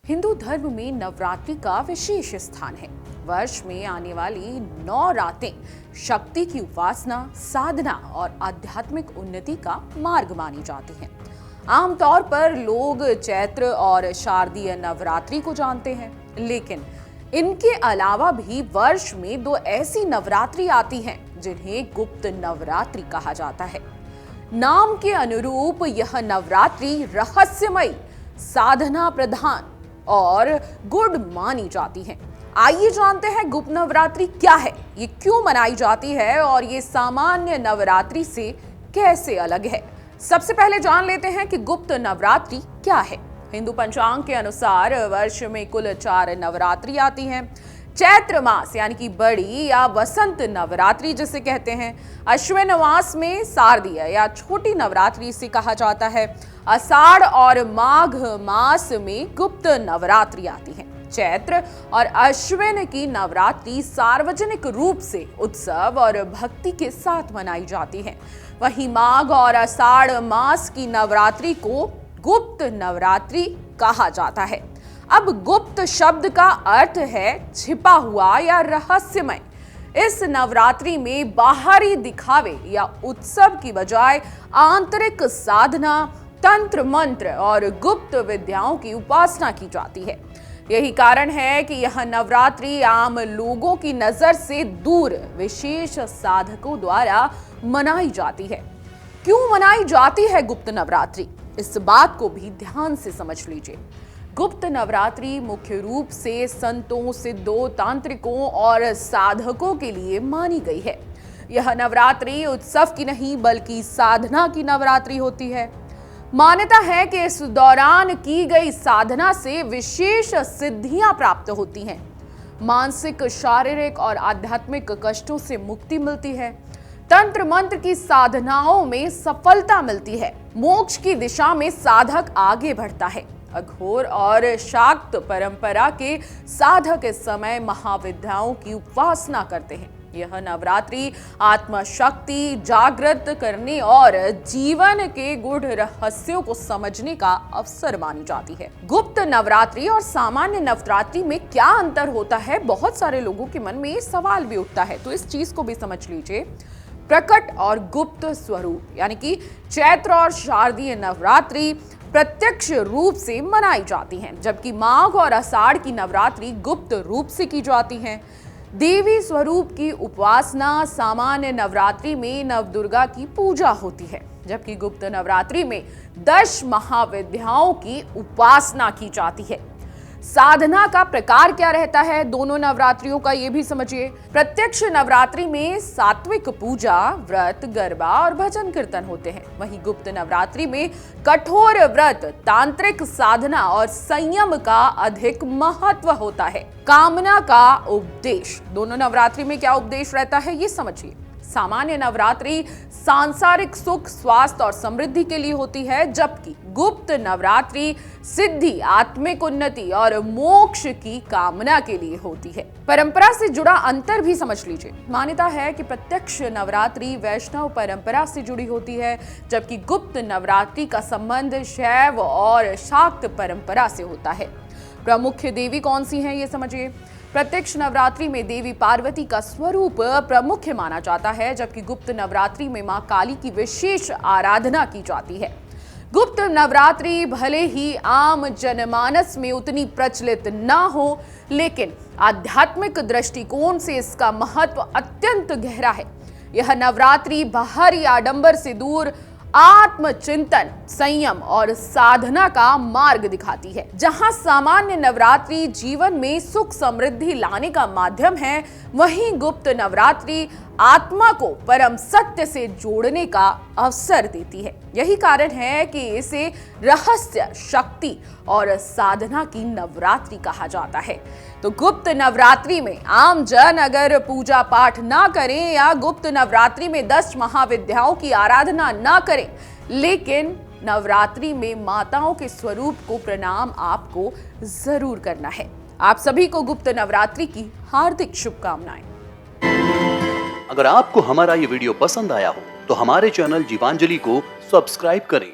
हिंदू धर्म में नवरात्रि का विशेष स्थान है। वर्ष में आने वाली 9 रातें शक्ति की उपासना, साधना और आध्यात्मिक उन्नति का मार्ग मानी जाती हैं। आमतौर पर लोग चैत्र और शारदीय नवरात्रि को जानते हैं, लेकिन इनके अलावा भी वर्ष में 2 ऐसी नवरात्रि आती हैं जिन्हें गुप्त नवरात्रि कहा जाता है। नाम के अनुरूप यह नवरात्रि रहस्यमयी, साधना प्रधान और गुड मानी जाती है। आइए जानते हैं गुप्त नवरात्रि क्या है, ये क्यों मनाई जाती है और ये सामान्य नवरात्रि से कैसे अलग है। सबसे पहले जान लेते हैं कि गुप्त नवरात्रि क्या है। हिंदू पंचांग के अनुसार वर्ष में कुल 4 नवरात्रि आती हैं। चैत्र मास यानी कि बड़ी या वसंत नवरात्रि जिसे कहते हैं, अश्विन मास में शारदीय या छोटी नवरात्रि इसे कहा जाता है, आषाढ़ और माघ मास में गुप्त नवरात्रि आती है। चैत्र और अश्विन की नवरात्रि सार्वजनिक रूप से उत्सव और भक्ति के साथ मनाई जाती है। वहीं माघ और आषाढ़ मास की नवरात्रि को गुप्त नवरात्रि कहा जाता है। अब गुप्त शब्द का अर्थ है छिपा हुआ या रहस्यमय। इस नवरात्रि में बाहरी दिखावे या उत्सव की बजाय आंतरिक साधना, तंत्र मंत्र और गुप्त विद्याओं की उपासना की जाती है। यही कारण है कि यह नवरात्रि आम लोगों की नजर से दूर विशेष साधकों द्वारा मनाई जाती है। क्यों मनाई जाती है गुप्त नवरात्रि, इस बात को भी ध्यान से समझ लीजिए। गुप्त नवरात्रि मुख्य रूप से संतों, सिद्धों, तांत्रिकों और साधकों के लिए मानी गई है। यह नवरात्रि उत्सव की नहीं बल्कि साधना की नवरात्रि होती है। मान्यता है कि इस दौरान की गई साधना से विशेष सिद्धियां प्राप्त होती हैं। मानसिक, शारीरिक और आध्यात्मिक कष्टों से मुक्ति मिलती है। तंत्र मंत्र की साधनाओं में सफलता मिलती है। मोक्ष की दिशा में साधक आगे बढ़ता है। अघोर और शाक्त परंपरा के साधक इस समय महाविद्याओं की उपासना करते हैं। यह नवरात्रि आत्मशक्ति जागृत करने और जीवन के गूढ़ रहस्यों को समझने का अवसर मानी जाती है। गुप्त नवरात्रि और सामान्य नवरात्रि में क्या अंतर होता है, बहुत सारे लोगों के मन में ये सवाल भी उठता है, तो इस चीज को भी समझ लीजिए। प्रकट और गुप्त स्वरूप यानी कि चैत्र और शारदीय नवरात्रि प्रत्यक्ष रूप से मनाई जाती हैं, जबकि माघ और आषाढ़ की नवरात्रि गुप्त रूप से की जाती हैं। देवी स्वरूप की उपासना, सामान्य नवरात्रि में नवदुर्गा की पूजा होती है, जबकि गुप्त नवरात्रि में 10 महाविद्याओं की उपासना की जाती है। साधना का प्रकार क्या रहता है दोनों नवरात्रियों का, ये भी समझिए। प्रत्यक्ष नवरात्रि में सात्विक पूजा, व्रत, गरबा और भजन कीर्तन होते हैं। वहीं गुप्त नवरात्रि में कठोर व्रत, तांत्रिक साधना और संयम का अधिक महत्व होता है। कामना का उपदेश, दोनों नवरात्रि में क्या उपदेश रहता है ये समझिए। सामान्य नवरात्रि सांसारिक सुख, स्वास्थ्य और समृद्धि के लिए होती है, जबकि गुप्त नवरात्रि सिद्धि, आत्मिक उन्नति और मोक्ष की कामना के लिए होती है। परंपरा से जुड़ा अंतर भी समझ लीजिए। मान्यता है कि प्रत्यक्ष नवरात्रि वैष्णव परंपरा से जुड़ी होती है, जबकि गुप्त नवरात्रि का संबंध शैव और शाक्त परंपरा से होता है। प्रमुख देवी कौन सी हैं ये समझिए। प्रत्यक्ष नवरात्रि में देवी पार्वती का स्वरूप प्रमुख माना जाता है, जबकि गुप्त नवरात्रि में मां काली की विशेष आराधना की जाती है। गुप्त नवरात्रि भले ही आम जनमानस में उतनी प्रचलित ना हो, लेकिन आध्यात्मिक दृष्टिकोण से इसका महत्व अत्यंत गहरा है। यह नवरात्रि बाहरी आडंबर से दूर आत्मचिंतन, संयम और साधना का मार्ग दिखाती है। जहां सामान्य नवरात्रि जीवन में सुख समृद्धि लाने का माध्यम है, वहीं गुप्त नवरात्रि आत्मा को परम सत्य से जोड़ने का अवसर देती है। यही कारण है कि इसे रहस्य, शक्ति और साधना की नवरात्रि कहा जाता है। तो गुप्त नवरात्रि में आम जन अगर पूजा पाठ ना करें या गुप्त नवरात्रि में 10 महाविद्याओं की आराधना ना करें, लेकिन नवरात्रि में माताओं के स्वरूप को प्रणाम आपको जरूर करना है। आप सभी को गुप्त नवरात्रि की हार्दिक शुभकामनाएं। अगर आपको हमारा ये वीडियो पसंद आया हो तो हमारे चैनल जीवांजलि को सब्सक्राइब करें